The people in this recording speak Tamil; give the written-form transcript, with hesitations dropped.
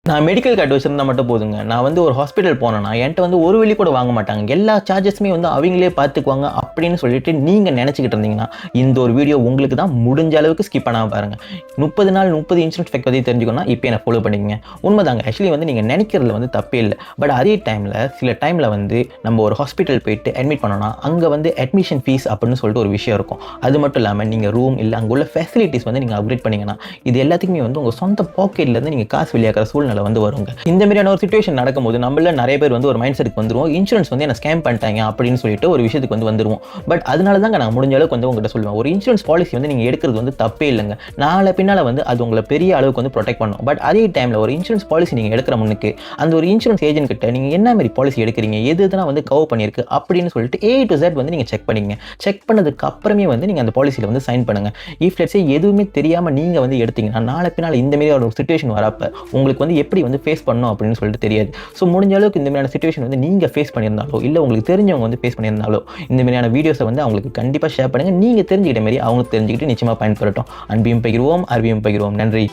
நான் மெடிக்கல் கார்டு வச்சிருந்தா மட்டும் போதுங்க. நான் வந்து ஒரு ஹாஸ்பிட்டல் போனேன்னா என்கிட்ட வந்து ஒரு வெள்ளி கூட வாங்க மாட்டாங்க. எல்லா சார்ஜஸுமே வந்து அவங்களே பார்த்துக்குவாங்க அப்படின்னு சொல்லிட்டு நீங்க நினைச்சுக்கிட்டு இருந்தீங்கன்னா இந்த ஒரு வீடியோ உங்களுக்கு தான். முடிஞ்ச அளவுக்கு ஸ்கிப் பண்ணாம பாருங்க. 30 நாள் 30 இன்சூரன்ஸ் ஃபேக்ட் பற்றி தெரிஞ்சுக்கணும்னா இப்போ என்ன ஃபாலோ பண்ணிக்கங்க. உண்மைதாங்க, ஆக்சுவலி வந்து நீங்கள் நினைக்கிறதுல வந்து தப்பே இல்லை. பட் அதே டைமில் சில டைமில் வந்து நம்ம ஒரு ஹாஸ்பிட்டல் போயிட்டு அட்மிட் பண்ணோம்னா அங்கே வந்து அட்மிஷன் ஃபீஸ் அப்படின்னு சொல்லிட்டு ஒரு விஷயம் இருக்கும். அது மட்டும் இல்லாமல் நீங்கள் ரூம் இல்லை அங்கே உள்ள ஃபெசிலிட்டிஸ் வந்து நீங்கள் அப்கிரேட் பண்ணிங்கன்னா இது எல்லாத்துக்குமே வந்து உங்கள் சொந்த பாக்கெட்லேருந்து நீங்கள் காசு வெளியாகிற சூழ்நிலை வந்து வருங்க. இந்த மாதிரியான ஒரு சிச்சுவேஷன் நடக்கும்போது நம்மள நிறைய பேர் வந்து ஒரு மைண்ட் செட்டுக்கு வந்துருவோம், இன்சூரன்ஸ் வந்து என்ன ஸ்கேம் பண்ணிட்டாங்க அப்படின்னு சொல்லிட்டு ஒரு விஷயத்துக்கு வந்து வந்துருவோம். பட் அதனால தாங்க நான் முடிஞ்ச அளவுக்கு வந்து உங்கள்கிட்ட சொல்லுவேன், ஒரு இன்சூரன்ஸ் பாலிசி வந்து நீங்கள் எடுக்கிறது வந்து தப்பே இல்லைங்க. நாளை பின்னால் வந்து அது உங்களை பெரிய அளவுக்கு வந்து ப்ரொடெக்ட் பண்ணும். பட் அதே டைமில் ஒரு இன்சூரன்ஸ் பாலிசி நீங்கள் எடுக்கிற முன்னுக்கு அந்த ஒரு இன்சூரன்ஸ் ஏஜென்ட் கிட்ட நீங்கள் என்ன மாதிரி பாலிசி எடுக்கிறீங்க, எது எதுனா வந்து கவர் பண்ணியிருக்கு அப்படின்னு சொல்லிட்டு A to Z வந்து நீங்கள் செக் பண்ணிங்க. செக் பண்ணதுக்கு அப்புறமே வந்து நீங்கள் அந்த பாலிசியில் வந்து சைன் பண்ணுங்க. இஃப் லெட்ஸ் சே எதுவுமே தெரியாமல் நீங்கள் வந்து எடுத்தீங்கன்னா நாளை பின்னால் இந்த மாதிரி ஒரு சிச்சுவேஷன் வரப்போ உங்களுக்கு வந்து எப்படி வந்து ஃபேஸ் பண்ணணும் அப்படின்னு சொல்லிட்டு தெரியாது. ஸோ முடிஞ்ச அளவுக்கு இந்த மாதிரியான சிச்சுவேஷன் வந்து நீங்கள் ஃபேஸ் பண்ணியிருந்தாலோ இல்லை உங்களுக்கு தெரிஞ்சவங்க வந்து ஃபேஸ் பண்ணியிருந்தாலோ இந்த மாதிரியான வீடியோஸை வந்து அவங்களுக்கு கண்டிப்பாக ஷேர் பண்ணுங்கள். நீங்கள் தெரிஞ்சுக்கிட்ட மாதிரி அவங்களுக்கு தெரிஞ்சுக்கிட்டு நிச்சயமாக பயன்படுத்தட்டும். அன்பியும் பகிர்வோம், அறிவியும் பகிர்வோம். நன்றி.